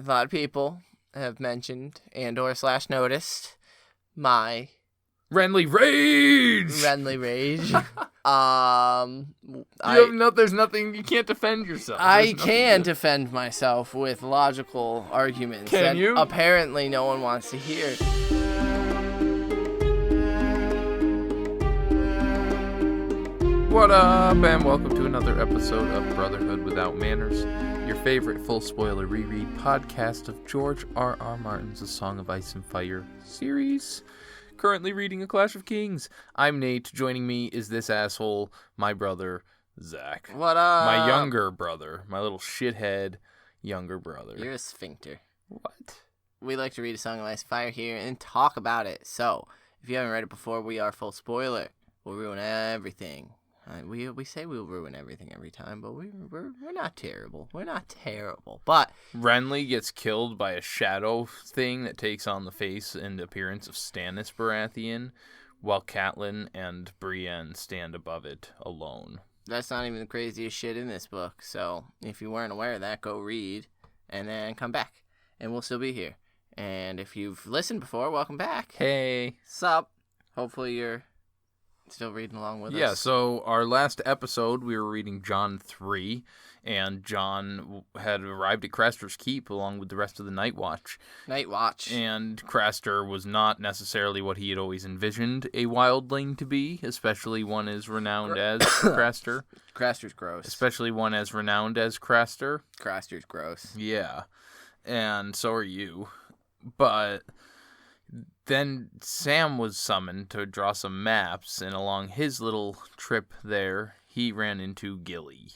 a lot of people have mentioned and or / noticed my Renly rage. There's nothing. You can't defend yourself. I can defend myself with logical arguments that apparently no one wants to hear. What up, and welcome to another episode of Brotherhood Without Manners, your favorite full spoiler reread podcast of George R.R. Martin's A Song of Ice and Fire series. Currently reading A Clash of Kings. I'm Nate. Joining me is this asshole, my brother, Zach. What up? My younger brother. My little shithead younger brother. You're a sphincter. What? We like to read A Song of Ice and Fire here and talk about it. So, if you haven't read it before, we are full spoiler. We'll ruin everything. We say we'll ruin everything every time, but we're not terrible. We're not terrible. But Renly gets killed by a shadow thing that takes on the face and appearance of Stannis Baratheon, while Catelyn and Brienne stand above it alone. That's not even the craziest shit in this book. So if you weren't aware of that, go read and then come back, and we'll still be here. And if you've listened before, welcome back. Hey, sup? Hopefully you're still reading along with us. Yeah, so our last episode, we were reading Jon 3, and Jon had arrived at Craster's Keep along with the rest of the Night Watch. And Craster was not necessarily what he had always envisioned a wildling to be, especially one as renowned as Craster. Craster's gross. Especially one as renowned as Craster. Craster's gross. Yeah, and so are you. But then Sam was summoned to draw some maps, and along his little trip there, he ran into Gilly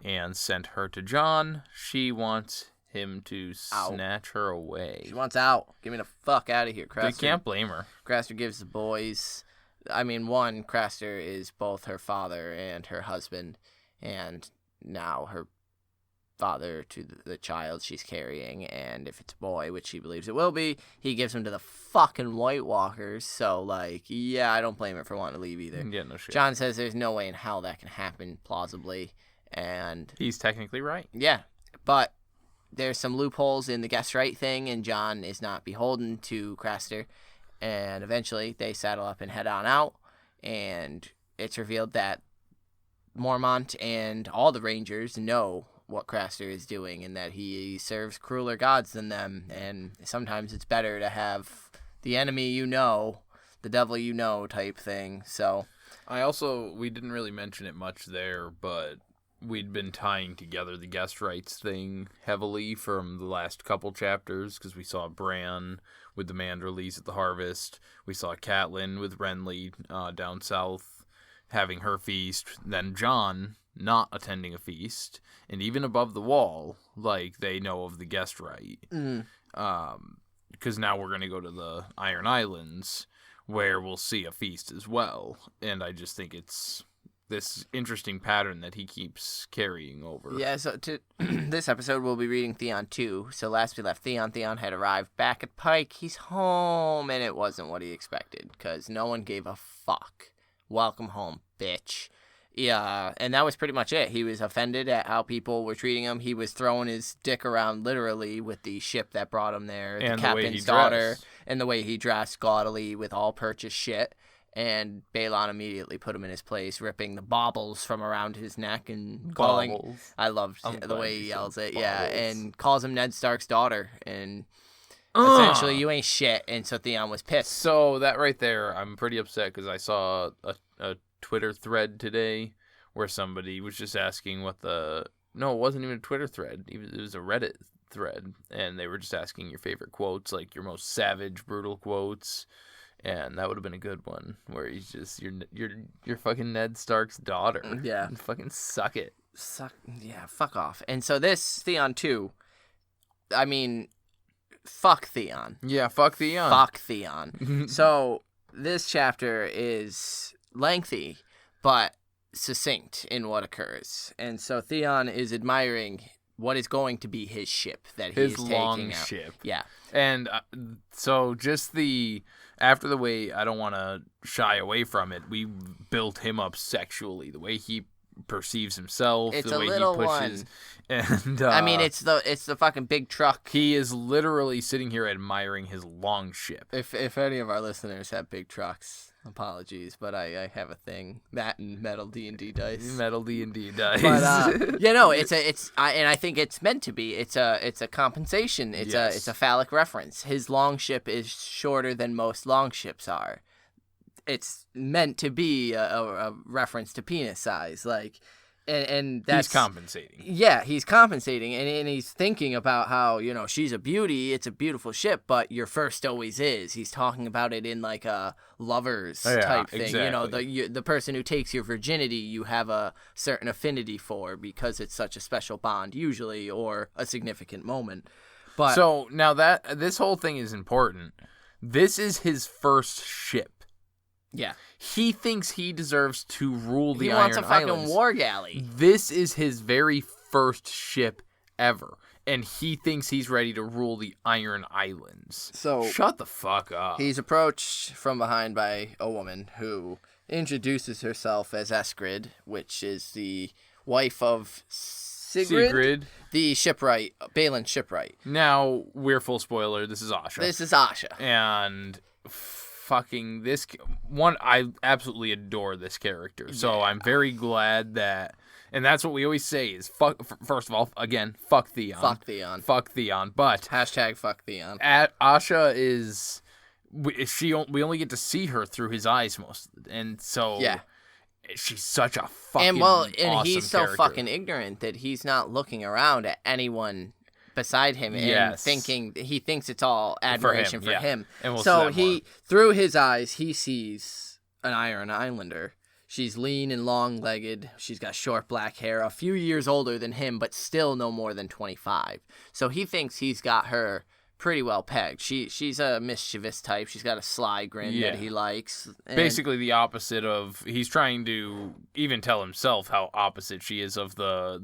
and sent her to Jon. She wants him to snatch her away. She wants out. Get me the fuck out of here, Craster. They can't blame her. Craster gives the boys... Craster is both her father and her husband, and now her father to the child she's carrying, and if it's a boy, which she believes it will be, he gives him to the fucking White Walkers. So, yeah, I don't blame her for wanting to leave either. Yeah, no shit. Jon says there's no way in hell that can happen plausibly, and he's technically right. Yeah, but there's some loopholes in the guest right thing, and Jon is not beholden to Craster, and eventually they saddle up and head on out, and it's revealed that Mormont and all the Rangers know what Craster is doing, and that he serves crueler gods than them, and sometimes it's better to have the enemy the devil type thing. So we didn't really mention it much there, but we'd been tying together the guest rights thing heavily from the last couple chapters, because we saw Bran with the Manderleys at the harvest, we saw Catelyn with Renly down south having her feast, then Jon not attending a feast, and even above the wall, they know of the guest right. Because now we're going to go to the Iron Islands, where we'll see a feast as well, and I just think it's this interesting pattern that he keeps carrying over. Yeah, so to this episode, we'll be reading Theon 2. So last we left Theon had arrived back at Pyke. He's home, and it wasn't what he expected, because no one gave a fuck. Welcome home, bitch. Yeah, and that was pretty much it. He was offended at how people were treating him. He was throwing his dick around literally with the ship that brought him there, and the captain's daughter, and the way he dressed gaudily with all purchased shit. And Balon immediately put him in his place, ripping the baubles from around his neck and calling... Baubles. I loved the way he yells it, yeah, and calls him Ned Stark's daughter, and essentially, you ain't shit, and so Theon was pissed. So that right there, I'm pretty upset, because I saw a Twitter thread today where somebody was just asking what no, it wasn't even a Twitter thread, it was a Reddit thread, and they were just asking your favorite quotes, your most savage, brutal quotes, and that would have been a good one, where he's just, you're fucking Ned Stark's daughter. Yeah. And fucking suck it. Yeah, fuck off. And so this Theon 2, fuck Theon. Yeah, fuck Theon. Fuck Theon. So this chapter is lengthy, but succinct in what occurs. And so Theon is admiring what is going to be his ship that he is taking out. His long ship. Yeah. And so just after the way, I don't want to shy away from it, we built him up sexually. The way he perceives himself, It's the a way little he pushes. one. And I mean, it's the fucking big truck. he is literally sitting here admiring his long ship. If any of our listeners have big trucks, apologies, but I have a thing, that and metal D&D dice. Metal D&D dice. But and I think it's meant to be. It's a compensation. It's Yes. a phallic reference. His long ship is shorter than most long ships are. It's meant to be a reference to penis size, like, and that's he's compensating. Yeah, he's compensating, and he's thinking about how, she's a beauty, it's a beautiful ship, but your first always is. He's talking about it in like a lovers type thing. Exactly. The person who takes your virginity, you have a certain affinity for because it's such a special bond, usually, or a significant moment. But So now that this whole thing is important, this is his first ship. yeah, He thinks he deserves to rule the he Iron wants a fucking Islands. war galley. This is his very first ship ever, and he thinks he's ready to rule the Iron Islands. So Shut the fuck up. he's approached from behind by a woman who introduces herself as Eskrid, which is the wife of Sigrid, the shipwright, Balon shipwright. Now, we're full spoiler. This is Asha. This is Asha. And fucking this one, I absolutely adore this character. So I'm very glad that, and that's what we always say is fuck. First of all, again, fuck Theon. Fuck Theon. Fuck Theon. But Hashtag fuck Theon. Asha is we only get to see her through his eyes most, and so Yeah. she's such a fucking And he's awesome so character. fucking ignorant that he's not looking around at anyone beside him and Yes. he thinks it's all admiration for yeah. him. And we'll see So that more. through his eyes, he sees an Iron Islander. She's lean and long-legged. She's got short black hair, a few years older than him, but still no more than 25. So he thinks he's got her pretty well pegged. She's a mischievous type. She's got a sly grin that he likes. And Basically the opposite of, he's trying to even tell himself how opposite she is of the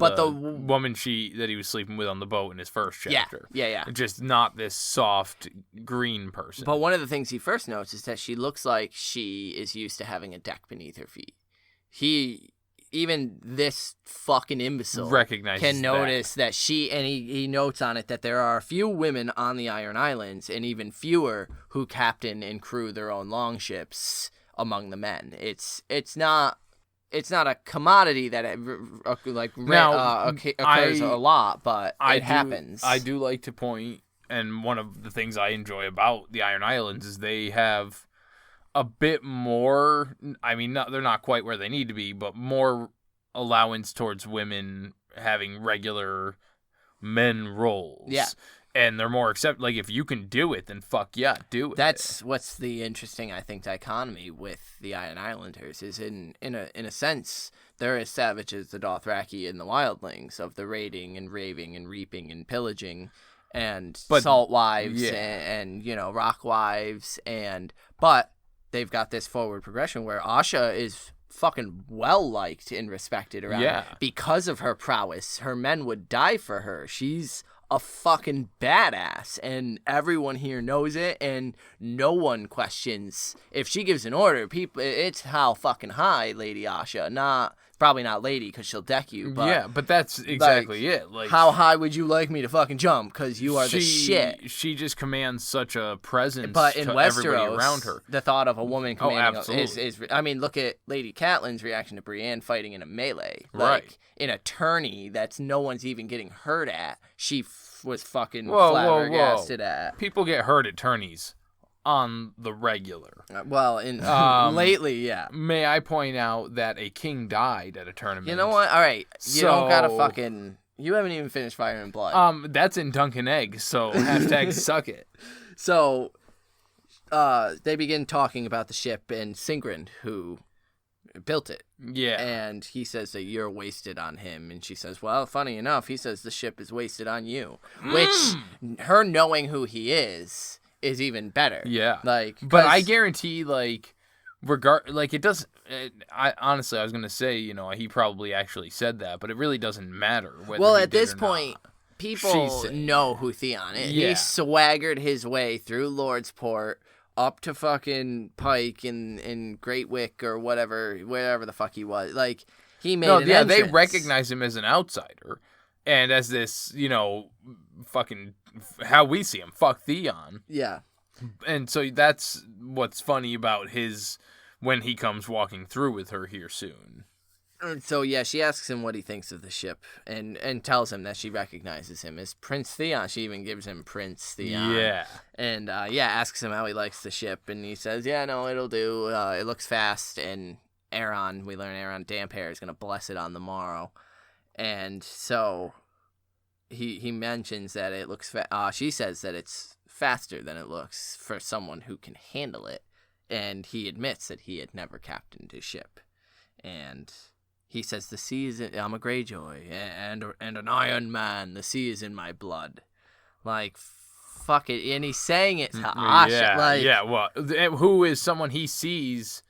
woman that he was sleeping with on the boat in his first chapter. Yeah. Just not this soft green person. But one of the things he first notes is that she looks like she is used to having a deck beneath her feet. Even this fucking imbecile recognizes can notice that he notes on it that there are a few women on the Iron Islands and even fewer who captain and crew their own longships among the men. It's not a commodity that occurs a lot, but it happens. I do like to point, and one of the things I enjoy about the Iron Islands is they have a bit more, I mean, they're not quite where they need to be, but more allowance towards women having regular men roles. Yeah. And they're more like, if you can do it, then fuck yeah, do it. That's what's the interesting, I think, dichotomy with the Iron Islanders is in a sense, they're as savage as the Dothraki and the Wildlings of the raiding and raving and reaping and pillaging and salt wives and rock wives but they've got this forward progression where Asha is fucking well liked and respected around because of her prowess. Her men would die for her. She's a fucking badass, and everyone here knows it, and no one questions if she gives an order. It's how fucking high, Lady Asha. Probably not lady, because she'll deck you. But but that's exactly it. Like, how high would you like me to fucking jump? Because you are the shit. She just commands such a presence But in to Westeros, everybody around her. the thought of a woman commanding absolutely. is I mean, look at Lady Catelyn's reaction to Brienne fighting in a melee. Right. Like, in a tourney that's no one's even getting hurt at, she was fucking Whoa. flabbergasted at. People get hurt at tourneys on the regular. Well, lately, yeah. May I point out that a king died at a tournament? You know what? All right. You don't gotta fucking... You haven't even finished Fire and Blood. That's in Dunkin' Eggs, so hashtag suck it. So, they begin talking about the ship and Sigrid, who built it. Yeah. And he says that you're wasted on him. And she says, well, funny enough, he says the ship is wasted on you. Which, her knowing who he is even better. Yeah. But I guarantee, it doesn't... honestly, I was going to say, he probably actually said that, but it really doesn't matter whether well, he at did this or point, not. people know who Theon is. Yeah. He swaggered his way through Lordsport up to fucking Pyke in Great Wick or wherever the fuck he was. He made an entrance. They recognize him as an outsider. And as this, fucking, how we see him, fuck Theon. Yeah. And so that's what's funny about when he comes walking through with her here soon. So, yeah, she asks him what he thinks of the ship and tells him that she recognizes him as Prince Theon. She even gives him Prince Theon. Yeah. And, asks him how he likes the ship. And he says, yeah, no, it'll do. It looks fast. And we learn Aeron Damphair is going to bless it on the morrow. And so he mentions that it looks she says that it's faster than it looks for someone who can handle it. And he admits that he had never captained his ship. And he says, the sea is I'm a Greyjoy and an Iron Man. The sea is in my blood. Like, fuck it. And he's saying it to Asha. Well, who is someone he sees,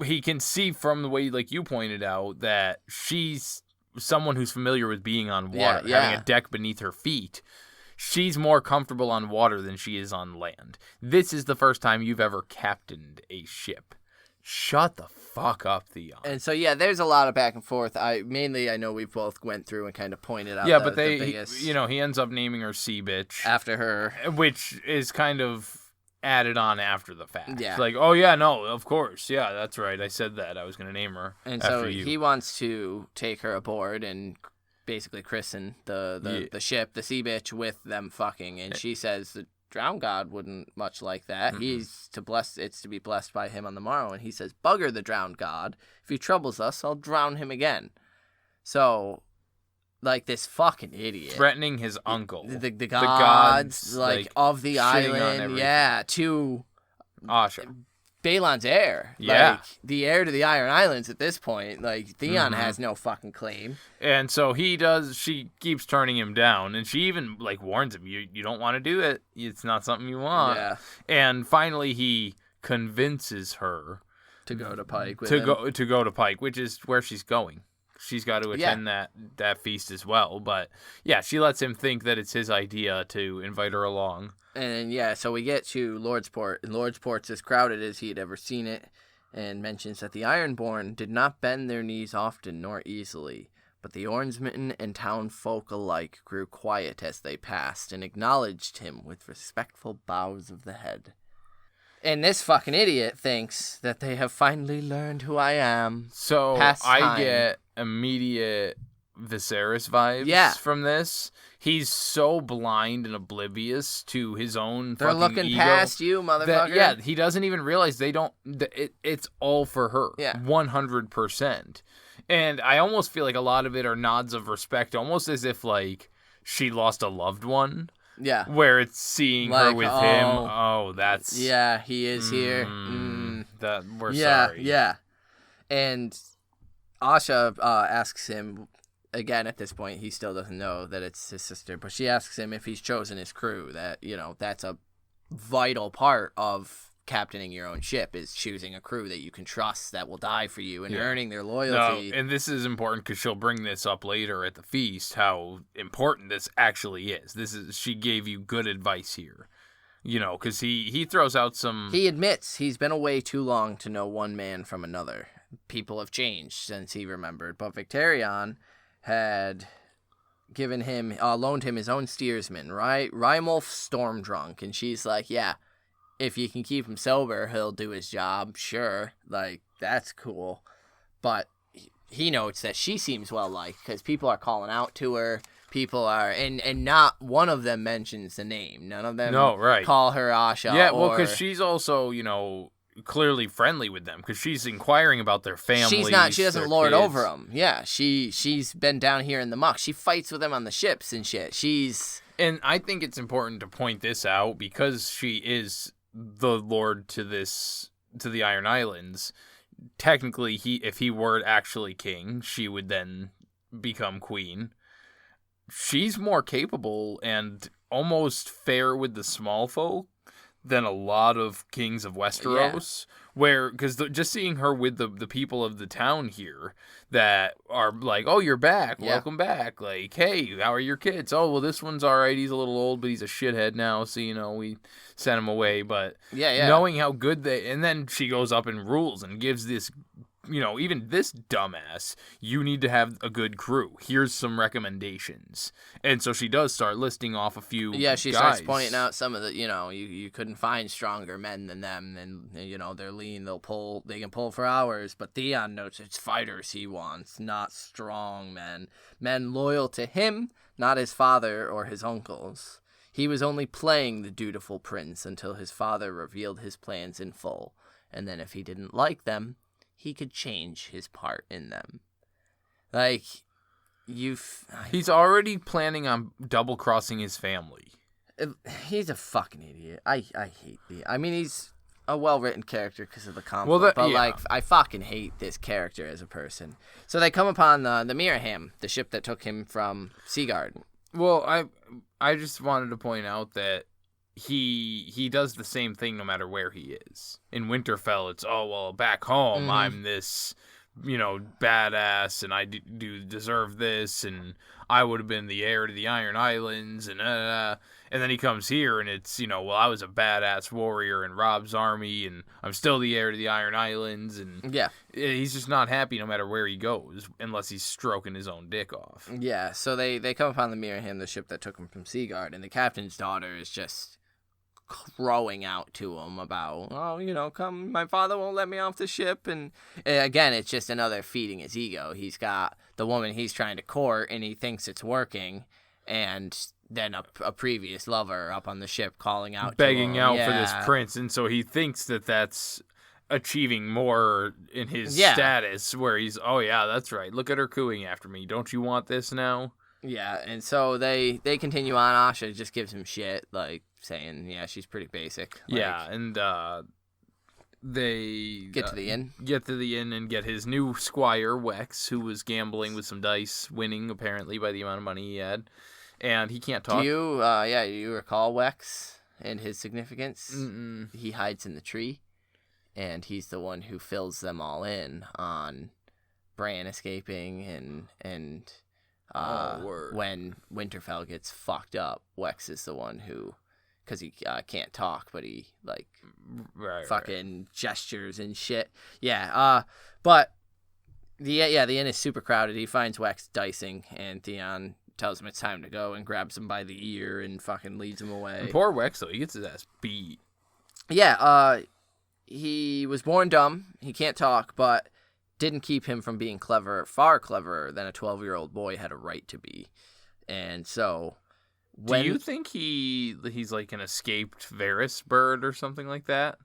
he can see from the way, like you pointed out, that she's someone who's familiar with being on water, having a deck beneath her feet. She's more comfortable on water than she is on land. This is the first time you've ever captained a ship. Shut the fuck up, Theon. And so, there's a lot of back and forth. I know we both went through and kind of pointed out but the biggest... he ends up naming her Sea Bitch. After her. Which is kind of added on after the fact. Yeah. Like, oh, yeah, no, of course. Yeah, that's right. I said that. I was going to name her and after so you. He wants to take her aboard and basically christen the ship, the Sea Bitch, with them fucking. And she says the Drowned God wouldn't much like that. Mm-hmm. It's to be blessed by him on the morrow. And he says, bugger the Drowned God. If he troubles us, I'll drown him again. So, like, this fucking idiot. Threatening his uncle. The gods, like of the island. Yeah, to Asha. Balon's heir. Yeah. Like, the heir to the Iron Islands at this point. Like, Theon has no fucking claim. And so she keeps turning him down, and she even, like, warns him, you don't want to do it. It's not something you want. Yeah. And finally he convinces her to go to Pyke with him. To go to Pyke, which is where she's going. She's got to attend that feast as well. But, yeah, she lets him think that it's his idea to invite her along. And, so we get to Lordsport, and Lordsport's as crowded as he had ever seen it, and mentions that the Ironborn did not bend their knees often nor easily, but the oarsmen and town folk alike grew quiet as they passed, and acknowledged him with respectful bows of the head. And this fucking idiot thinks that they have finally learned who I am. So I get immediate Viserys vibes from this. He's so blind and oblivious to his own They're fucking looking ego past you, motherfucker. That, he doesn't even realize it's all for her. Yeah. 100%. And I almost feel like a lot of it are nods of respect, almost as if, like, she lost a loved one. Yeah. Where it's seeing her with him. Oh, that's... Yeah, he is here. We're sorry. Yeah. And Asha asks him... Again, at this point, he still doesn't know that it's his sister, but she asks him if he's chosen his crew, that, that's a vital part of captaining your own ship, is choosing a crew that you can trust, that will die for you, and earning their loyalty. No, and this is important because she'll bring this up later at the feast, how important this actually is. She gave you good advice here. Because he throws out some... He admits he's been away too long to know one man from another. People have changed since he remembered, but Victarion had given him, loaned him his own steersman, right? Rymulf Stormdrunk, and she's like, yeah, if you can keep him sober, he'll do his job, sure, like, that's cool. But he notes that she seems well-liked, because people are calling out to her, people are, and not one of them mentions the name, none of them call her Asha. Yeah, well, because she's also, clearly friendly with them because she's inquiring about their families. She doesn't lord over them. Yeah, she's been down here in the muck. She fights with them on the ships and shit. And I think it's important to point this out because she is the lord to the Iron Islands. Technically, if he were actually king, she would then become queen. She's more capable and almost fair with the small folk than a lot of kings of Westeros, because just seeing her with the people of the town here that are like, oh, you're back, welcome back, like, hey, how are your kids? Oh, well, this one's all right, he's a little old, but he's a shithead now, so, we sent him away, but knowing how good and then she goes up and rules and gives this even this dumbass, you need to have a good crew. Here's some recommendations. And so she does start listing off a few she guys. starts pointing out some of the, you couldn't find stronger men than them, and, they're lean, they can pull for hours, but Theon notes it's fighters he wants, not strong men. Men loyal to him, not his father or his uncles. He was only playing the dutiful prince until his father revealed his plans in full, and then if he didn't like them, he could change his part in them. Like, he's already planning on double-crossing his family. He's a fucking idiot. I hate he's a well-written character because of the conflict, I fucking hate this character as a person. So they come upon the Miraham, the ship that took him from Seaguard. Well, I just wanted to point out that he does the same thing no matter where he is. In Winterfell, it's, back home, I'm this, badass, and I do deserve this, and I would have been the heir to the Iron Islands, and then he comes here, and it's, I was a badass warrior in Rob's army, and I'm still the heir to the Iron Islands, and he's just not happy no matter where he goes, unless he's stroking his own dick off. Yeah, so they come upon the Miraham, the ship that took him from Seaguard, and the captain's daughter is just crowing out to him about, come, my father won't let me off the ship, and again, it's just another feeding his ego. He's got the woman he's trying to court, and he thinks it's working, and then a previous lover up on the ship calling out begging to him. out for this prince, and so he thinks that that's achieving more in his status, where he's, that's right, look at her cooing after me, don't you want this now? Yeah, and so they continue on. Asha just gives him shit, like, saying, she's pretty basic. And they get to the inn. Get to the inn and get his new squire, Wex, who was gambling with some dice, winning, apparently, by the amount of money he had. And he can't talk. Do you recall Wex and his significance? Mm-mm. He hides in the tree, and he's the one who fills them all in on Bran escaping and when Winterfell gets fucked up, Wex is the one who, because he can't talk, but he fucking gestures and shit. But the inn is super crowded. He finds Wex dicing, and Theon tells him it's time to go and grabs him by the ear and fucking leads him away. And poor Wex, though, he gets his ass beat. He was born dumb. He can't talk, but didn't keep him from being clever, far cleverer than a 12-year-old boy had a right to be. And so, do you think he's like an escaped Varys bird or something like that?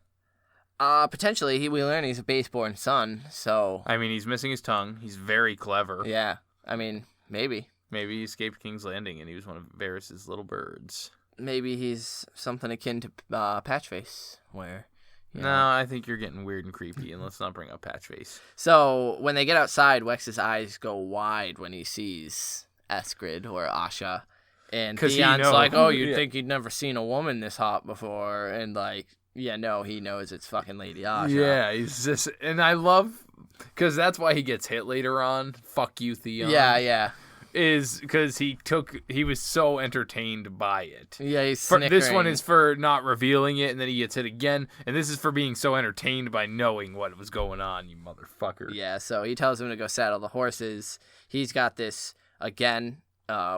Potentially. We learn he's a base-born son, so... I mean, he's missing his tongue. He's very clever. Yeah. I mean, maybe. Maybe he escaped King's Landing and he was one of Varys' little birds. Maybe he's something akin to Patchface, where... No, I think you're getting weird and creepy, and let's not bring up Patchface. So, when they get outside, Wex's eyes go wide when he sees Eskrid or Asha. And Theon's like, you'd think he'd never seen a woman this hot before. And he knows it's fucking Lady Asha. Yeah, he's just... And I love... Because that's why he gets hit later on. Fuck you, Theon. Yeah. Is because he was so entertained by it. Yeah, he's snickering. This one is for not revealing it, and then he gets hit again, and this is for being so entertained by knowing what was going on, you motherfucker. Yeah, so he tells him to go saddle the horses. He's got this, again,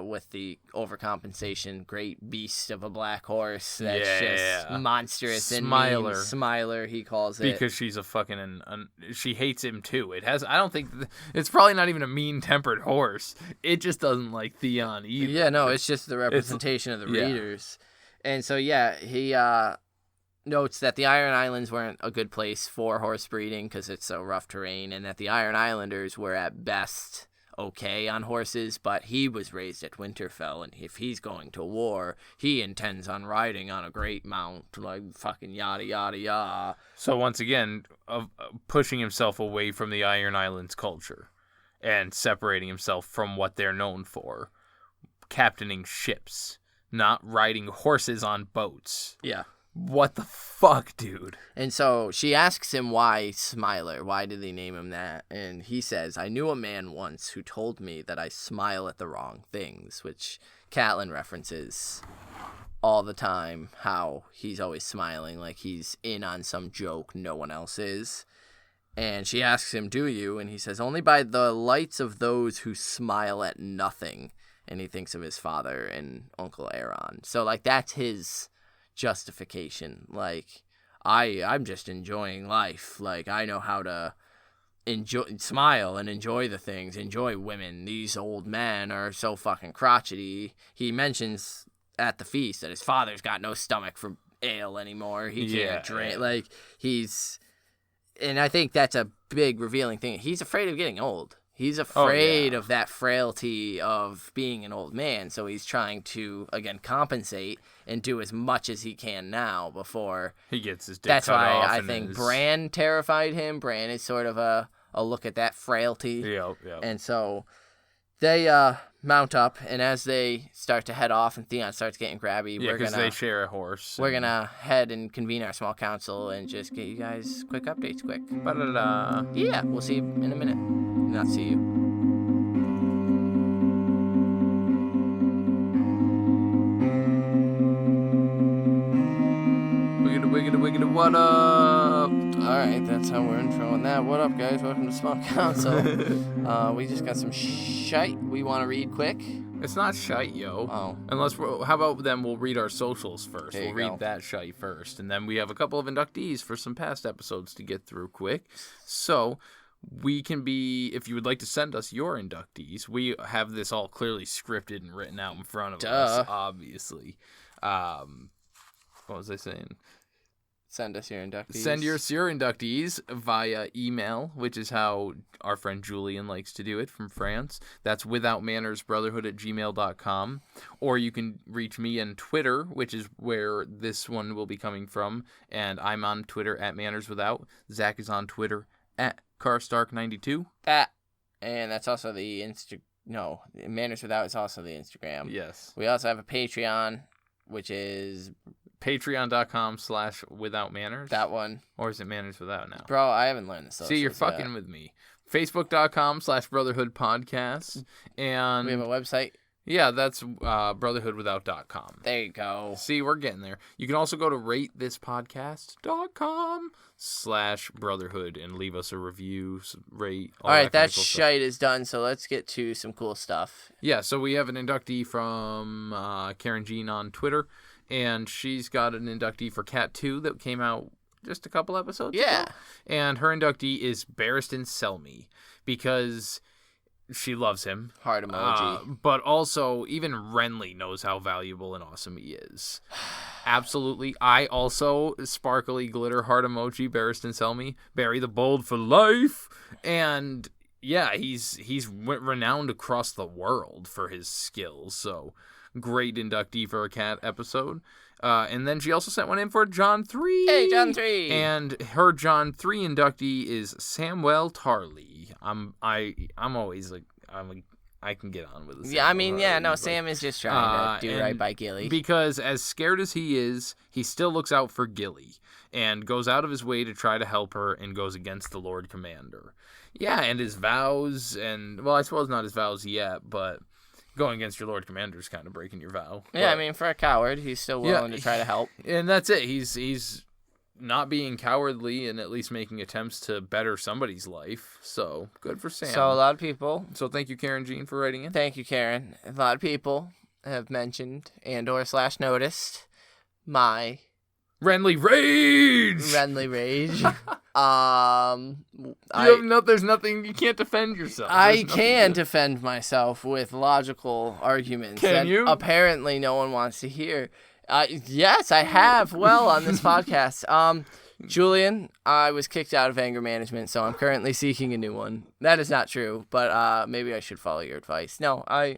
with the overcompensation, great beast of a black horse that's just monstrous and mean. Smiler, he calls it. Because she's a fucking... she hates him, too. I don't think... it's probably not even a mean-tempered horse. It just doesn't like Theon either. Yeah, no, it's just the representation of the readers. And so, he notes that the Iron Islands weren't a good place for horse breeding because it's so rough terrain, and that the Iron Islanders were at best... okay on horses, but he was raised at Winterfell, and if he's going to war, he intends on riding on a great mount, like fucking yada yada yada. So once again, pushing himself away from the Iron Islands culture and separating himself from what they're known for, captaining ships, not riding horses on boats. Yeah. What the fuck, dude? And so she asks him why Smiler. Why did they name him that? And he says, I knew a man once who told me that I smile at the wrong things, which Catelyn references all the time, how he's always smiling like he's in on some joke no one else is. And she asks him, do you? And he says, only by the lights of those who smile at nothing. And he thinks of his father and Uncle Aaron. So, like, that's his justification. Like, I'm just enjoying life. Like, I know how to smile and enjoy the things, enjoy women. These old men are so fucking crotchety. He mentions at the feast that his father's got no stomach for ale anymore. He can't drink. Yeah. Like, and I think that's a big revealing thing. He's afraid of getting old. He's afraid of that frailty of being an old man. So he's trying to, again, compensate and do as much as he can now before he gets his dick That's cut why off. I think Bran terrified him. Bran is sort of a look at that frailty. Yep. And so they mount up, and as they start to head off and Theon starts getting grabby, because they share a horse. We're going to head and convene our small council and just get you guys quick updates quick. Ba-da-da. Yeah, we'll see you in a minute. Not see you. Wiggity, what up? Alright, that's how we're introing that. What up, guys? Welcome to Small Council. We just got some shite we want to read quick. It's not shite, yo. Oh. How about then we'll read our socials first. We'll go. read that shite first. And then we have a couple of inductees for some past episodes to get through quick. So we can be, if you would like to send us your inductees, we have this all clearly scripted and written out in front of us, obviously. What was I saying? Send us your inductees. Send your inductees via email, which is how our friend Julian likes to do it from France. That's withoutmannersbrotherhood@gmail.com. Or you can reach me on Twitter, which is where this one will be coming from. And I'm on Twitter @mannerswithout. Zach is on Twitter @carstark92. And that's also the Manners Without is also the Instagram. Yes. We also have a Patreon, which is patreon.com/withoutmanners. That one. Or is it Manners Without now? Bro, I haven't learned this. See, you're fucking with me. Facebook.com/Brotherhood Podcast. And we have a website. Yeah, that's brotherhoodwithout.com. There you go. See, we're getting there. You can also go to ratethispodcast.com/brotherhood and leave us a review, rate. All right, that shite is done, so let's get to some cool stuff. Yeah, so we have an inductee from Karen Jean on Twitter, and she's got an inductee for Cat 2 that came out just a couple episodes ago. And her inductee is Barristan Selmy, because she loves him. Heart emoji. But also, even Renly knows how valuable and awesome he is. Absolutely. I also, sparkly glitter heart emoji, Barristan Selmy, Barry the Bold for life. And yeah, he's renowned across the world for his skills. So great inductee for a cat episode. And then she also sent one in for John 3. Hey, John 3. And her John 3 inductee is Samwell Tarley. I'm always like, I can get on with it. Yeah, I mean, Sam is just trying to do right by Gilly. Because as scared as he is, he still looks out for Gilly and goes out of his way to try to help her and goes against the Lord Commander. Yeah, and his vows, and, well, I suppose not his vows yet, but going against your Lord Commander is kind of breaking your vow. Yeah, I mean, for a coward, he's still willing to try to help. And that's it. He's not being cowardly and at least making attempts to better somebody's life. So, good for Sam. So, a lot of people... So, thank you, Karen Jean, for writing in. Thank you, Karen. A lot of people have mentioned and/or/noticed my... Renly Rage! There's nothing... You can't defend yourself. I can defend myself with logical arguments that you? Apparently no one wants to hear. Yes, I have. Well, on this podcast. Julian, I was kicked out of anger management, so I'm currently seeking a new one. That is not true, but maybe I should follow your advice. No, I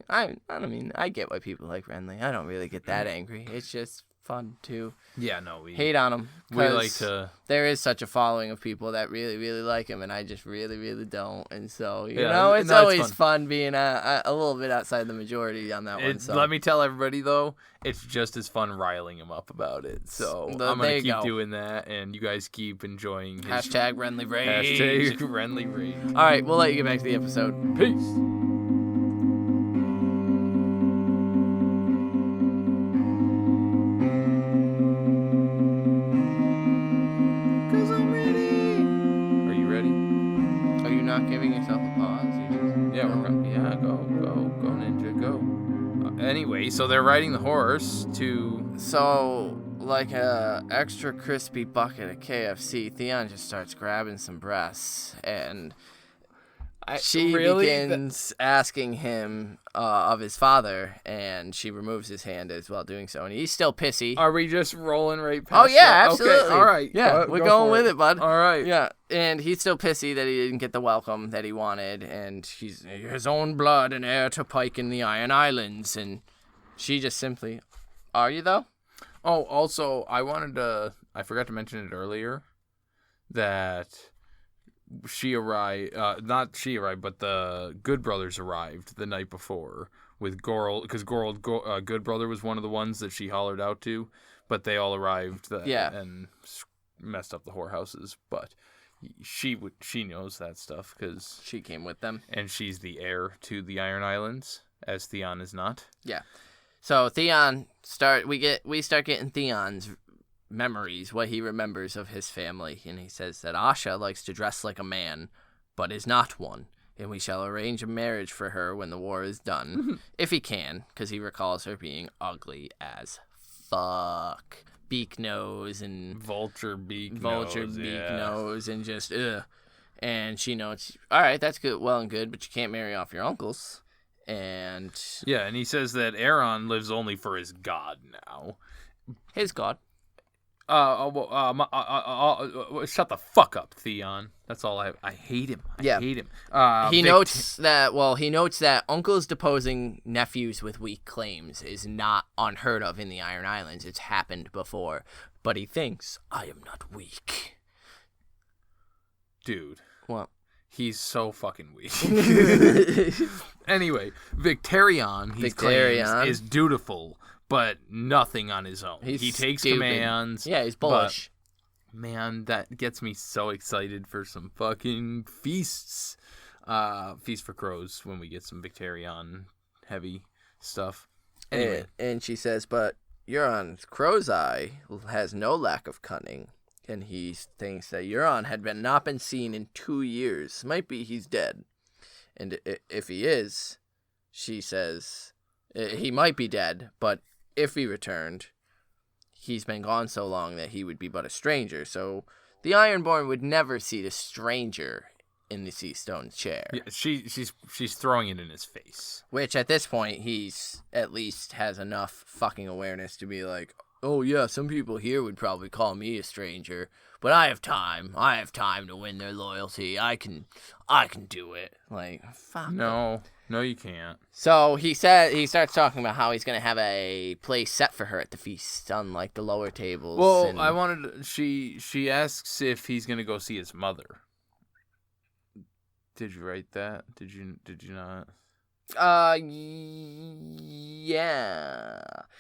don't mean, I get why people like Renly. I don't really get that angry. It's just fun to we hate on him. We like to. There is such a following of people that really, really like him, and I just really, really don't. And so, it's always fun being a little bit outside the majority on that one. So. Let me tell everybody, though, it's just as fun riling him up about it. So I'm going to keep doing that, and you guys keep enjoying his... Hashtag Renly Rage. Hashtag Renly Rage. All right, we'll let you get back to the episode. Peace. anyway, so they're riding the horse to... So, like a extra crispy bucket of KFC, Theon just starts grabbing some breasts, and she begins asking him of his father, and she removes his hand as well doing so, and he's still pissy. Are we just rolling right past Oh, yeah, that? absolutely. Okay, all right. Yeah, we're going with it, bud. All right. Yeah, and he's still pissy that he didn't get the welcome that he wanted, and he's his own blood and heir to Pyke in the Iron Islands, and she just simply, are you, though? Oh, also, I forgot to mention it earlier, that but the Good Brothers arrived the night before with Gorl, because Good Brother was one of the ones that she hollered out to, but they all arrived and messed up the whorehouses, but she knows that stuff because she came with them, and she's the heir to the Iron Islands, as Theon is not. Yeah. So Theon we start getting Theon's memories, what he remembers of his family, and he says that Asha likes to dress like a man, but is not one, and we shall arrange a marriage for her when the war is done, if he can, because he recalls her being ugly as fuck, beak nose and vulture beak nose, and just ugh. And she notes, all right, that's good, well and good, but you can't marry off your uncles. And yeah, and he says that Aeron lives only for his god now. His god. Shut the fuck up, Theon. That's all I hate him. I hate him. He notes that uncles deposing nephews with weak claims is not unheard of in the Iron Islands. It's happened before. But he thinks, I am not weak. Dude. What? He's so fucking weak. Anyway, Victarion, he claims, is dutiful, but nothing on his own. He takes commands. Yeah, he's bullish. Man, that gets me so excited for some fucking feasts. Feast for Crows when we get some Victarion heavy stuff. Anyway. And she says, but Euron's crow's eye has no lack of cunning. And he thinks that Euron had not been seen in 2 years. Might be he's dead. And if he is, she says, he might be dead, but if he returned, he's been gone so long that he would be but a stranger. So the Ironborn would never see the stranger in the Sea Stone chair. Yeah, she's throwing it in his face. Which at this point, he's at least has enough fucking awareness to be like, oh yeah, some people here would probably call me a stranger, but I have time. I have time to win their loyalty. I can do it. Like, fuck. No, you can't. So he starts talking about how he's gonna have a place set for her at the feast, unlike the lower tables. Well, she asks if he's gonna go see his mother. Did you write that? Did you not?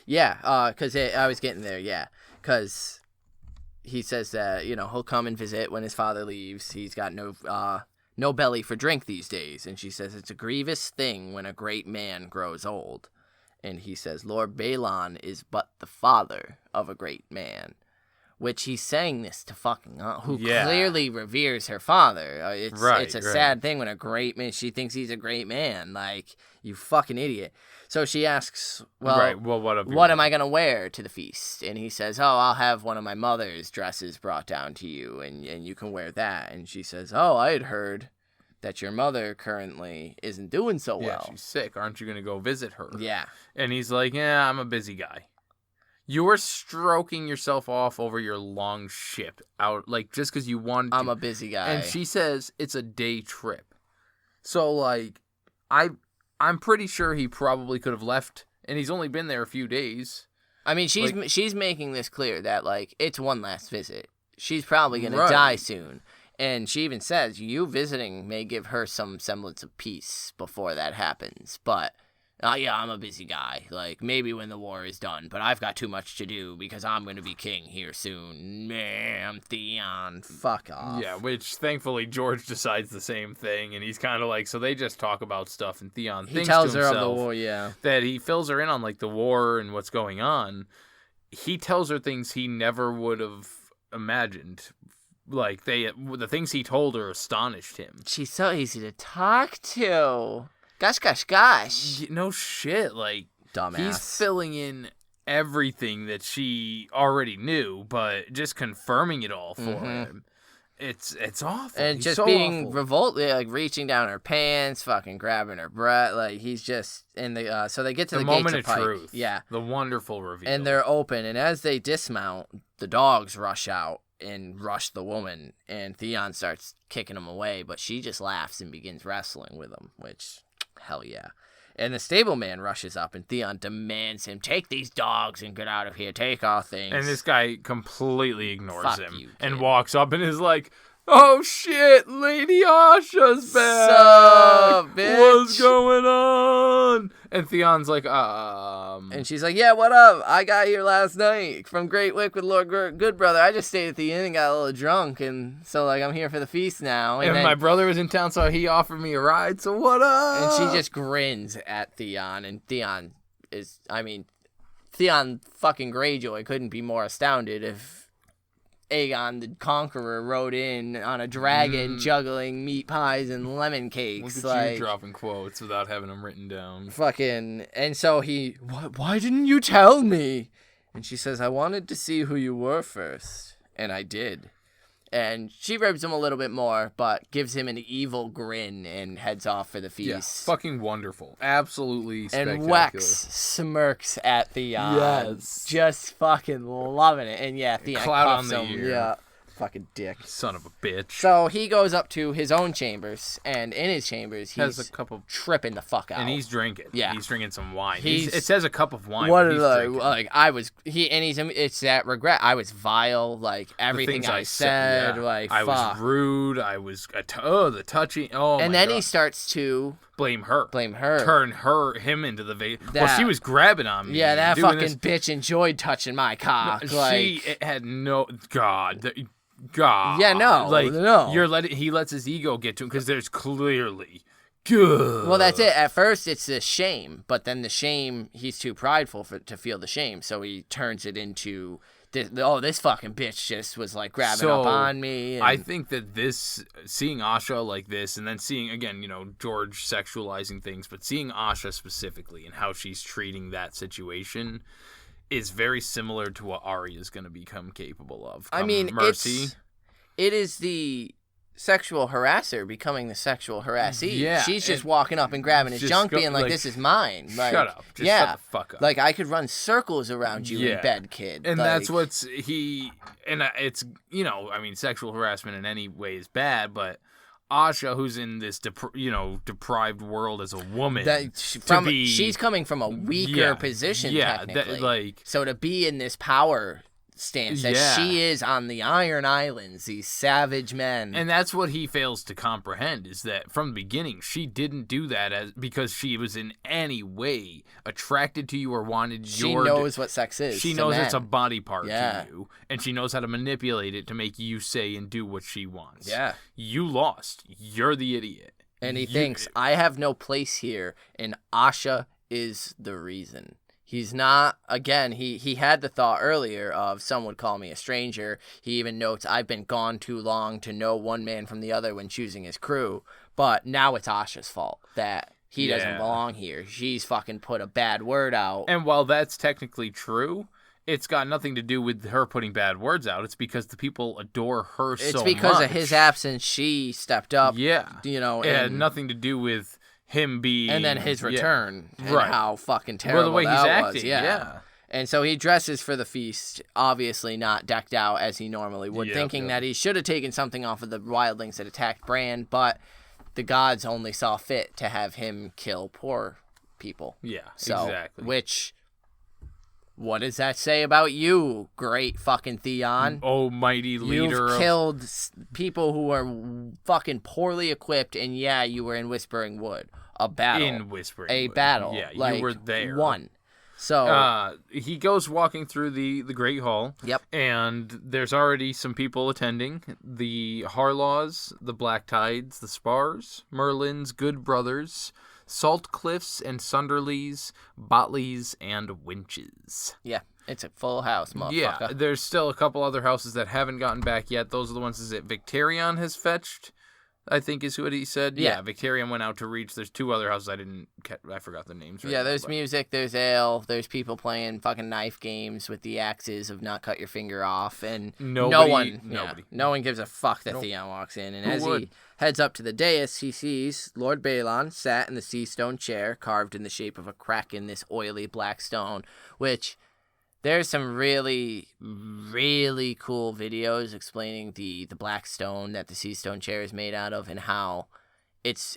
Yeah, because I was getting there, yeah, because he says that, he'll come and visit when his father leaves. He's got no belly for drink these days, and she says it's a grievous thing when a great man grows old, and he says Lord Balon is but the father of a great man, which he's saying this to fucking who clearly reveres her father. It's a sad thing when a great man, she thinks he's a great man. Like, you fucking idiot. So she asks, what am I going to wear to the feast? And he says, I'll have one of my mother's dresses brought down to you, and you can wear that. And she says, I had heard that your mother currently isn't doing so well. Yeah, she's sick. Aren't you going to go visit her? Yeah. And he's like, yeah, I'm a busy guy. You were stroking yourself off over your long ship out, like, just because you wanted to. I'm a busy guy. And she says it's a day trip. So, like, I'm pretty sure he probably could have left, and he's only been there a few days. I mean, she's making this clear that, like, it's one last visit. She's probably going to die soon. And she even says, you visiting may give her some semblance of peace before that happens, but... I'm a busy guy. Like, maybe when the war is done, but I've got too much to do because I'm going to be king here soon. I'm Theon. Fuck off. Yeah, which thankfully George decides the same thing, and he's kind of like, so they just talk about stuff, and Theon thinks tells to her himself of the war, that he fills her in on, like, the war and what's going on. He tells her things he never would have imagined. Like, the things he told her astonished him. She's so easy to talk to. Gosh. No shit, like... Dumbass. He's filling in everything that she already knew, but just confirming it all for him. It's awful. And he's just so being awful. revolted, like reaching down her pants, fucking grabbing her breath. Like, he's just in the. So they get to the gates moment of of Pyke. truth. Yeah. The wonderful reveal. And they're open. And as they dismount, the dogs rush out and rush the woman. And Theon starts kicking them away. But she just laughs and begins wrestling with them, which, hell yeah. And the stableman rushes up, and Theon demands him, take these dogs and get out of here. Take our things. And this guy completely ignores Fuck him you, and kid. walks up and is like, oh shit, Lady Asha's back. Sup, bitch? What's going on? And Theon's like, And she's like, yeah, what up? I got here last night from Great Wick with Lord Goodbrother. I just stayed at the inn and got a little drunk, and so, like, I'm here for the feast now. And then, my brother was in town, so he offered me a ride, so what up? And she just grins at Theon, and Theon fucking Greyjoy couldn't be more astounded if Aegon the Conqueror rode in on a dragon juggling meat pies and lemon cakes. Look at like, you dropping quotes without having them written down. fucking, and so he, why didn't you tell me? And she says, I wanted to see who you were first. And I did. And she ribs him a little bit more, but gives him an evil grin and heads off for the feast. Yeah, fucking wonderful. Absolutely spectacular. And Wex smirks at Theon. Yes. Just fucking loving it. And yeah, Theon Clout cuffs on the him. ear. Yeah. Fucking dick. Son of a bitch. So he goes up to his own chambers, and in his chambers, Has he's a cup of... tripping the fuck out. And he's drinking. Yeah. He's drinking some wine. He's- It says a cup of wine. What but are he's the drinking. like? It's that regret. I was vile. Like everything things I said. yeah. Like I fuck. was rude. I was the touching. Oh, And my then God. he starts to blame her. Turn him into the well, That- she was grabbing on me. Yeah, that doing fucking this. bitch enjoyed touching my cock. It had no God. God. Yeah, no, Like no. he lets his ego get to him because there's clearly good. Well, that's it. At first, it's the shame, but then the shame, he's too prideful to feel the shame, so he turns it into, this fucking bitch just was like grabbing up on me. And... I think that seeing Asha like this, and then seeing again, George sexualizing things, but seeing Asha specifically and how she's treating that situation is very similar to what Arya is going to become capable of. I mean, Mercy. It is the sexual harasser becoming the sexual harassee. Yeah, She's just walking up and grabbing his junk, being like, this is mine. Like, shut up. Just yeah, shut the fuck up. Like, I could run circles around you in bed, kid. And like, that's it's, sexual harassment in any way is bad, but Asha, who's in this deprived world as a woman, she's coming from a weaker position, technically. So to be in this power stance that she is on the Iron Islands, these savage men. And that's what he fails to comprehend, is that from the beginning, she didn't do that because she was in any way attracted to you or wanted She knows what sex is. She knows it's a body part Yeah. to you, and she knows how to manipulate it to make you say and do what she wants. Yeah. You lost. You're the idiot. And he thinks, I have no place here, and Asha is the reason. He's not, again, he had the thought earlier of some would call me a stranger. He even notes, I've been gone too long to know one man from the other when choosing his crew. But now it's Asha's fault that he doesn't belong here. She's fucking put a bad word out. And while that's technically true, it's got nothing to do with her putting bad words out. It's because the people adore her so much. It's because of his absence, she stepped up. Yeah. It had nothing to do with him being... And then his return. And right. how fucking terrible the way that he's was. acting, Yeah. And so he dresses for the feast, obviously not decked out as he normally would, thinking that he should have taken something off of the wildlings that attacked Bran, but the gods only saw fit to have him kill poor people. Yeah, so, exactly. Which, what does that say about you, great fucking Theon? Oh, mighty leader. You've killed people who are fucking poorly equipped, and you were in Whispering Wood. A battle. In Whispering Wood. Yeah, like, you were there. One. So he goes walking through the Great Hall. Yep. And there's already some people attending. The Harlaws, the Black Tides, the Spars, Merlins, Good Brothers, Saltcliffs and Sunderleys, Botleys, and Winches. Yeah, it's a full house, motherfucker. Yeah, there's still a couple other houses that haven't gotten back yet. Those are the ones that Victarion has fetched. I think is what he said. Yeah. Victarion went out to reach. There's 2 other houses I forgot the names. Right there's music, there's ale, there's people playing fucking knife games with the axes of not cut your finger off, and no one gives a fuck that Theon walks in. And as he heads up to the dais, he sees Lord Balon sat in the sea stone chair carved in the shape of a crack in this oily black stone, which there's some really, really cool videos explaining the black stone that the sea stone chair is made out of and how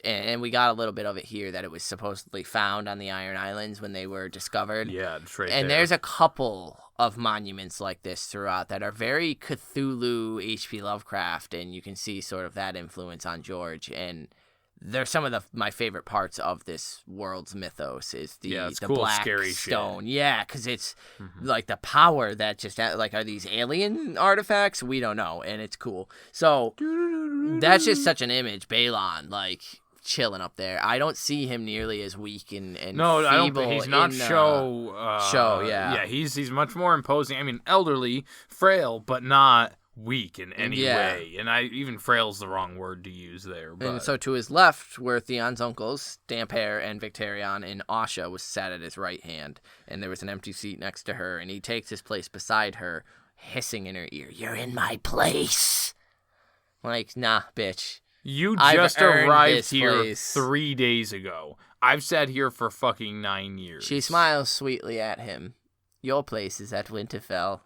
and we got a little bit of it here, that it was supposedly found on the Iron Islands when they were discovered. Yeah, it's right and there. There's a couple of monuments like this throughout that are very Cthulhu, H.P. Lovecraft, and you can see sort of that influence on George. And they're some of my favorite parts of this world's mythos is the cool, black scary stone. shit. Yeah, because it's like the power that just like, are these alien artifacts? We don't know, and it's cool. So that's just such an image. Balon, like chilling up there. I don't see him nearly as weak and no, I feeble. don't. He's not show. Yeah, he's much more imposing. I mean, elderly, frail, but not weak in any way. And even frail's the wrong word to use there. But. And so to his left were Theon's uncles, Heir and Victarion, and Asha was sat at his right hand, and there was an empty seat next to her, and he takes his place beside her, hissing in her ear, "You're in my place." Like, nah, bitch. You just arrived here place. 3 days ago. I've sat here for fucking 9 years. She smiles sweetly at him. "Your place is at Winterfell."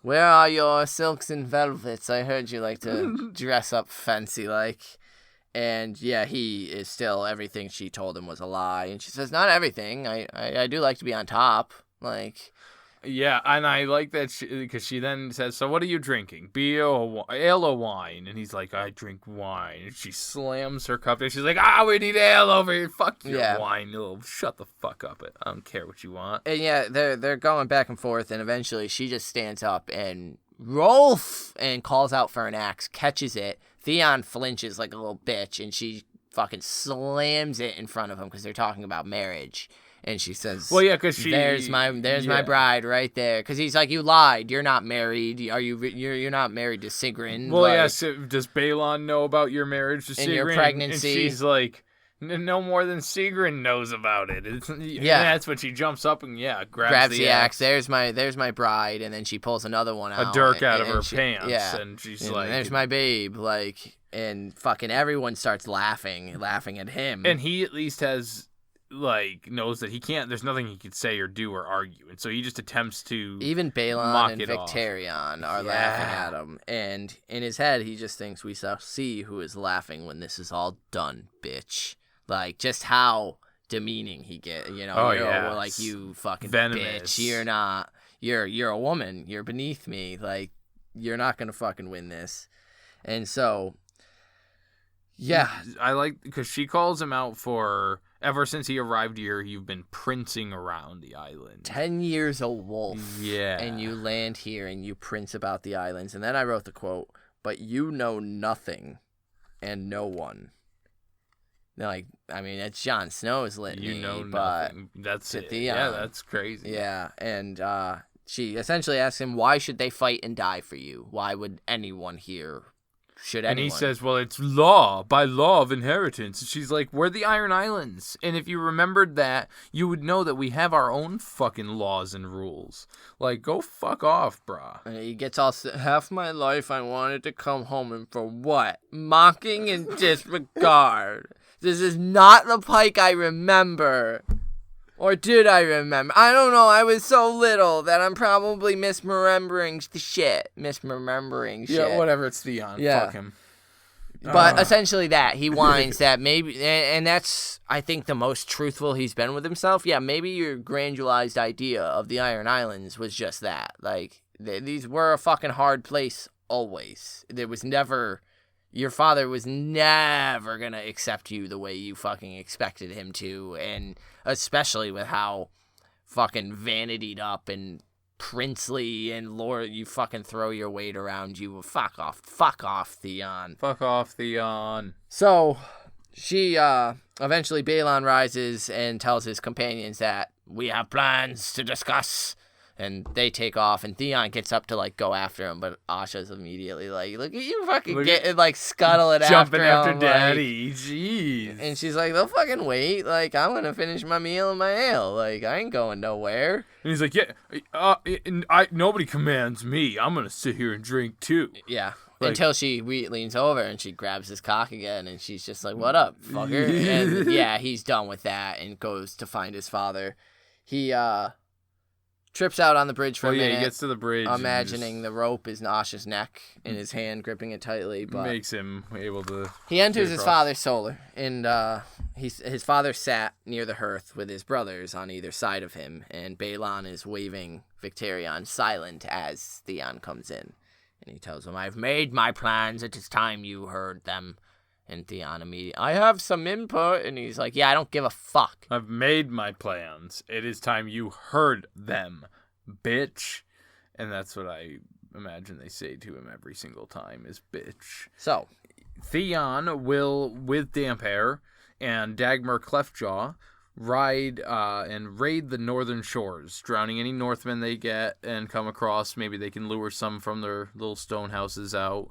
"Where are your silks and velvets? I heard you like to dress up fancy-like." And yeah, he is still, everything she told him was a lie. And she says, "Not everything. I do like to be on top." Like... Yeah, and I like that because she then says, "So what are you drinking? Beer or ale or wine?" And he's like, "I drink wine." And she slams her cup down. She's like, "We need ale over here. Fuck your wine. Oh, shut the fuck up. I don't care what you want." And yeah, they're going back and forth, and eventually she just stands up and Rolf and calls out for an axe, catches it. Theon flinches like a little bitch, and she fucking slams it in front of him because they're talking about marriage. And she says, "Well, yeah, because there's my bride right there." Because he's like, "You lied. You're not married. You're not married to Sigrun." Well, yes. Does Balon know about your marriage to Sigrun? And your pregnancy? And she's like, "No more than Sigrun knows about it." That's when she jumps up and grabs the axe. There's my bride, and then she pulls another one out, a dirk out of her pants, and she's like, "There's my babe." Like, and fucking everyone starts laughing at him. And he at least has. Knows that he can't. There's nothing he could say or do or argue, and so he just attempts to. Even Balon and Victarion are laughing at him, and in his head he just thinks, "We shall see who is laughing when this is all done, bitch." Like, just how demeaning he get. Like, "You fucking venomous bitch. You're not. You're a woman. You're beneath me. Like, you're not gonna fucking win this." And so, yeah, I like because she calls him out for. Ever since he arrived here, you've been prancing around the island. 10 years a wolf. Yeah. And you land here and you prince about the islands. And then I wrote the quote, "But you know nothing and no one." Like, I mean, it's Jon Snow's litany. You know but nothing. That's it. Theon. Yeah, that's crazy. Yeah, and she essentially asks him, "Why should they fight and die for you? Why would anyone here... Should anyone?" And he says, "Well, it's law, by law of inheritance." And she's like, "We're the Iron Islands. And if you remembered that, you would know that we have our own fucking laws and rules. Like, go fuck off, brah." And he gets all, "Half my life I wanted to come home, and for what? Mocking and disregard. This is not the Pyke I remember. Or did I remember? I don't know. I was so little that I'm probably misremembering the shit. Yeah, whatever. It's Theon. Yeah. Fuck him. But essentially that. He whines that maybe... And that's, I think, the most truthful he's been with himself. Yeah, maybe your grandialized idea of the Iron Islands was just that. Like, these were a fucking hard place always. There was never... Your father was never going to accept you the way you fucking expected him to, and especially with how fucking vanitied up and princely and lord you fucking throw your weight around you. Fuck off, Theon. Fuck off, Theon. So, she, eventually Balon rises and tells his companions that we have plans to discuss, And they take off, and Theon gets up to, like, go after him, but Asha's immediately like, look at you fucking getting, like, scuttling jumping after him, Daddy. Like, jeez. And she's like, they'll fucking wait. Like, I'm going to finish my meal and my ale. Like, I ain't going nowhere. And he's like, nobody commands me. I'm going to sit here and drink, too. Yeah. Like, until she leans over and she grabs his cock again, and she's just like, what up, fucker? And, yeah, he's done with that and goes to find his father. He, trips out on the bridge for a minute. He gets to the bridge. Imagining the rope is Asha's neck in his hand, gripping it tightly. But makes him able to. He enters his father's solar, and his father sat near the hearth with his brothers on either side of him, and Balon is waving Victarion silent as Theon comes in. And he tells him, I've made my plans. It is time you heard them. And Theon immediately, I have some input. And he's like, yeah, I don't give a fuck. I've made my plans. It is time you heard them, bitch. And that's what I imagine they say to him every single time is bitch. So, Theon will, with Heir and Dagmar Cleftjaw, ride and raid the northern shores, drowning any Northmen they get and come across. Maybe they can lure some from their little stone houses out.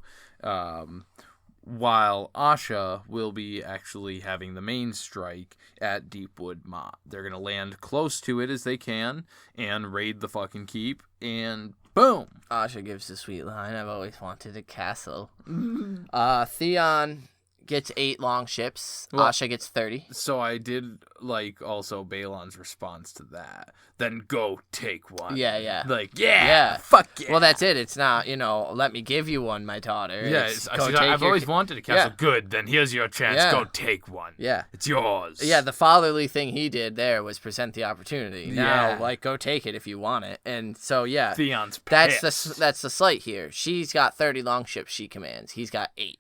While Asha will be actually having the main strike at Deepwood Motte. They're going to land close to it as they can and raid the fucking keep, and boom! Asha gives the sweet line, I've always wanted a castle. Theon gets 8 long ships. Well, Asha gets 30. So I did like also Balon's response to that. Then go take one. Yeah. Like, yeah. Fuck yeah. Well, that's it. It's not, let me give you one, my daughter. Yeah, I've always wanted a castle. Yeah. Good, then here's your chance. Yeah. Go take one. Yeah. It's yours. Yeah, the fatherly thing he did there was present the opportunity. Now, go take it if you want it. And so, yeah. Theon's pissed. That's the slight here. She's got 30 long ships she commands. He's got 8.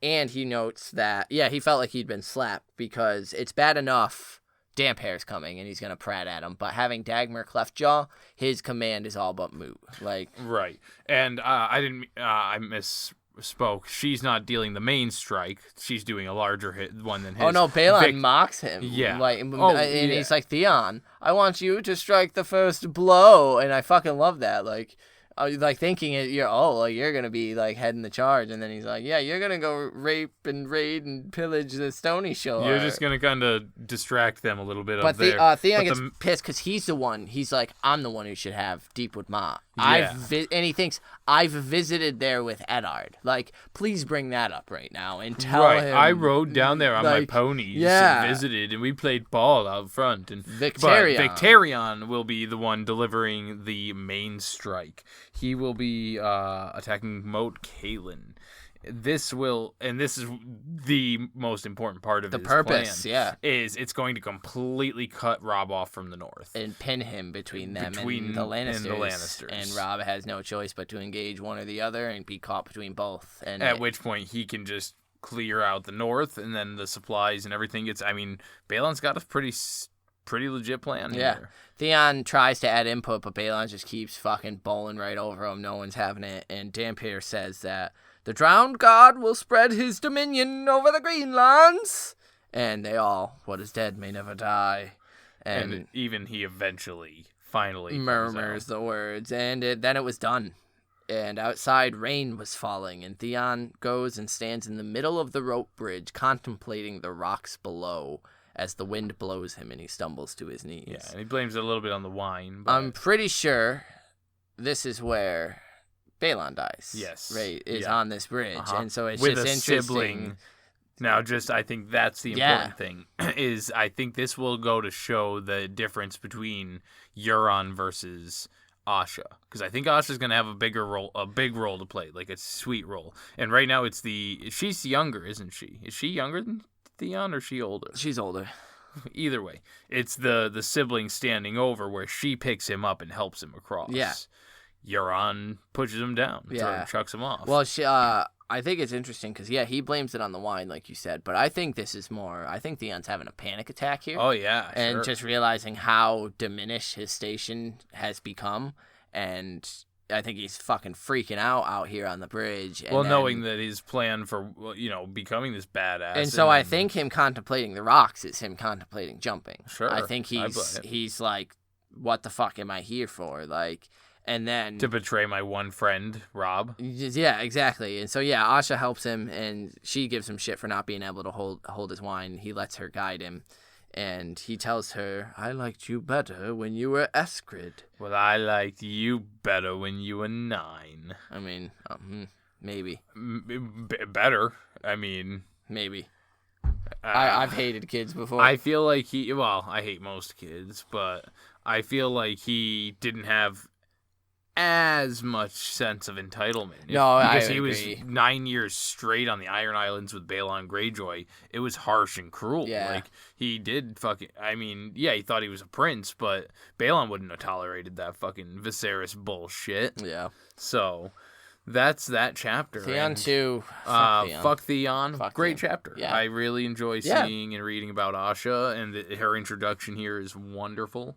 And he notes that, he felt like he'd been slapped because it's bad enough Heir's coming and he's going to prat at him. But having Dagmar Cleftjaw, his command is all but moot. Right. And I misspoke. She's not dealing the main strike. She's doing a larger one than his. Oh, no, Balon mocks him. Yeah. He's like, Theon, I want you to strike the first blow. And I fucking love that. Thinking you're gonna be heading the charge, and then he's like, yeah, you're gonna go rape and raid and pillage the Stony Shore. You're just gonna kind of distract them a little bit. But Theon gets pissed because he's the one. He's like, I'm the one who should have Deepwood Motte. Yeah. And he thinks I've visited there with Eddard. Please bring that up right now and tell him. I rode down there on my ponies and visited, and we played ball out front. And Victarion will be the one delivering the main strike. He will be attacking Moat Cailin. This is the most important part of the his purpose, plan, is it's going to completely cut Robb off from the north. And pin him between them and the Lannisters. And Robb has no choice but to engage one or the other and be caught between both. And at which point he can just clear out the north, and then the supplies and everything gets... Balon's got a pretty legit plan here. Theon tries to add input, but Balon just keeps fucking bowling right over him. No one's having it. And Heir says that the drowned god will spread his dominion over the Greenlands. And they all, what is dead may never die. And even he finally murmurs the words. And then it was done. And outside rain was falling. And Theon goes and stands in the middle of the rope bridge, contemplating the rocks below as the wind blows him and he stumbles to his knees. Yeah, and he blames it a little bit on the wine. But... I'm pretty sure this is where Balon dies. Yes. Right, is on this bridge. And so it's with just a interesting. Sibling. Now, I think that's the important thing, is I think this will go to show the difference between Euron versus Asha. Because I think Asha's going to have a big role to play, a sweet role. And right now she's younger, isn't she? Is she younger than Theon, or is she older? She's older. Either way, it's the sibling standing over where she picks him up and helps him across. Yeah. Euron pushes him down. Yeah. Chucks him off. Well, I think it's interesting because, he blames it on the wine, like you said. But I think this is more... I think Theon's having a panic attack here. Oh, yeah, and just realizing how diminished his station has become. And... I think he's fucking freaking out here on the bridge. And knowing that his plan for, becoming this badass. And so I think him contemplating the rocks is him contemplating jumping. Sure. I think he's what the fuck am I here for? Like, and then to betray my one friend, Rob. Yeah, exactly. And so yeah, Asha helps him, and she gives him shit for not being able to hold his wine. He lets her guide him. And he tells her, I liked you better when you were Eskrid. Well, I liked you better when you were 9. I mean, maybe. Better. I mean... Maybe. I've hated kids before. I feel like I hate most kids, but I feel like he didn't have as much sense of entitlement. Because he was 9 years straight on the Iron Islands with Balon Greyjoy. It was harsh and cruel. Yeah. Like, he did he thought he was a prince, but Balon wouldn't have tolerated that fucking Viserys bullshit. Yeah. So, that's that chapter. Theon too. Fuck Theon. Great Theon. chapter. Yeah. I really enjoy seeing and reading about Asha, and her introduction here is wonderful.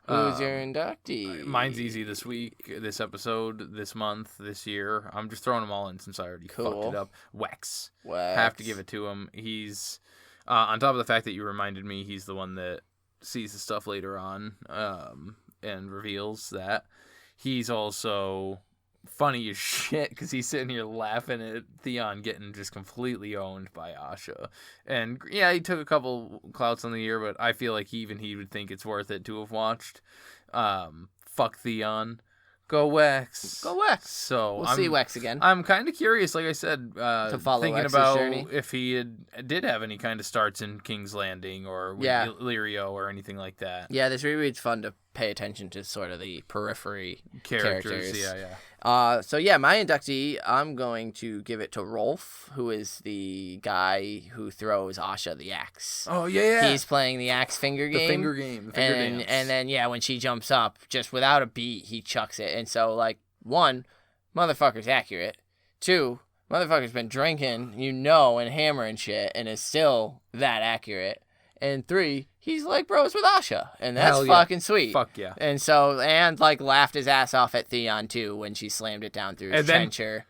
Who's your inductee? Mine's easy this week, this episode, this month, this year. I'm just throwing them all in since I already fucked it up. Wex. Have to give it to him. He's, on top of the fact that you reminded me, he's the one that sees the stuff later on and reveals that. He's also funny as shit because he's sitting here laughing at Theon getting just completely owned by Asha. And yeah, he took a couple clouts on the year, but I feel like he would think it's worth it to have watched. Fuck Theon. Go Wex. Go Wex. So we'll see Wex again. I'm kind of curious, like I said, to follow thinking Wex's about journey. if he did have any kind of starts in King's Landing or with Lirio or anything like that. Yeah, this reread's fun to pay attention to sort of the periphery characters. Yeah. So yeah, my inductee, I'm going to give it to Rolf, who is the guy who throws Asha the axe. Oh yeah. He's playing the axe finger game. The finger game. The finger dance. And then yeah, when she jumps up, just without a beat, he chucks it. And so like, 1, motherfucker's accurate. 2, motherfucker's been drinking, and hammering shit, and is still that accurate. And 3, he's like bros with Asha, and that's fucking sweet. Fuck yeah. And so, like laughed his ass off at Theon too when she slammed it down through his trencher.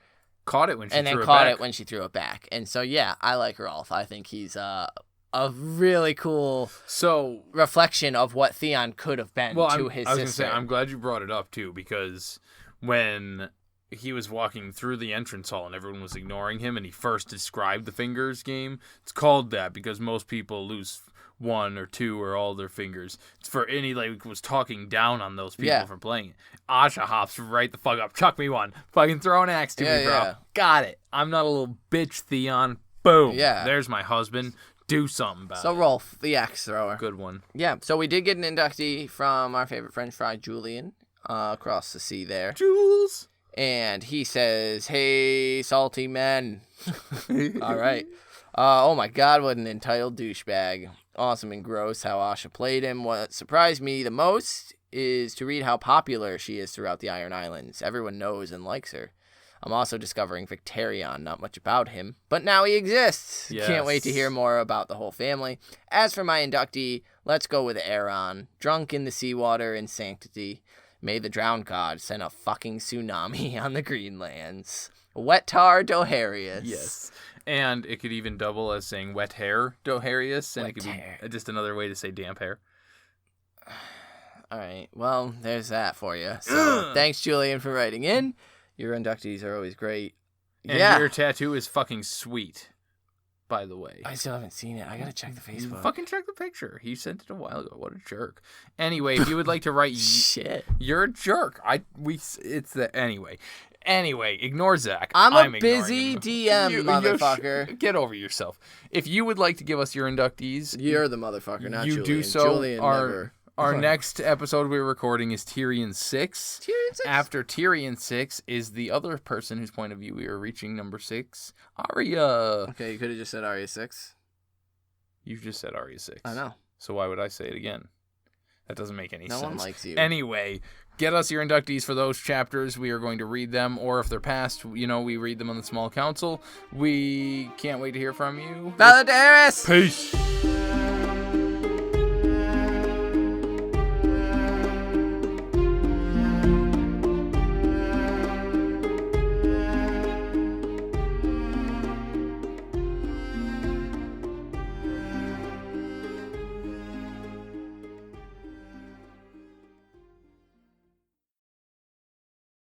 Caught it when she threw it back. And then caught it when she threw it back. And so yeah, I like Rolf. I think he's a really cool reflection of what Theon could have been to his sister. I was gonna say, I'm glad you brought it up too, because when he was walking through the entrance hall and everyone was ignoring him and he first described the fingers game, it's called that because most people lose 1 or 2 or all their fingers. It's for any, was talking down on those people for playing it. Asha hops right the fuck up. Chuck me one. Fucking throw an axe to me, bro. Yeah. Got it. I'm not a little bitch, Theon. Boom. Yeah. There's my husband. Do something about it. So Rolf, the axe thrower. Good one. Yeah, so we did get an inductee from our favorite French fry, Julian, across the sea there. Jules! And he says, hey, salty men. All right. Oh my god, what an entitled douchebag. Awesome and gross how Asha played him. What surprised me the most is to read how popular she is throughout the Iron Islands. Everyone knows and likes her. I'm also discovering Victarion, not much about him, but now he exists. Yes. Can't wait to hear more about the whole family. As for my inductee, let's go with Aaron. Drunk in the seawater in sanctity. May the drowned god send a fucking tsunami on the Greenlands. Wet tar Doharius. Yes. And it could even double as saying wet hair Doharius. And Wet it could hair. be just another way to say damp hair. All right. Well, there's that for you. So thanks, Julian, for writing in. Your inductees are always great. And your tattoo is fucking sweet, by the way. I still haven't seen it. I gotta check the Facebook. Fucking check the picture. He sent it a while ago. What a jerk. Anyway, if you would like to write... Shit. You're a jerk. Anyway, ignore Zach. I'm a busy DM, motherfucker. Get over yourself. If you would like to give us your inductees... You're the motherfucker, not Julian. You do so. Julian never. Our next episode we're recording is Tyrion 6. Tyrion 6? After Tyrion 6 is the other person whose point of view we are reaching, number 6, Arya. Okay, you could have just said Arya 6. You just said Arya 6. I know. So why would I say it again? That doesn't make any sense. No one likes you. Anyway, get us your inductees for those chapters. We are going to read them, or if they're past, we read them on the Small Council. We can't wait to hear from you. Valadaris! Peace!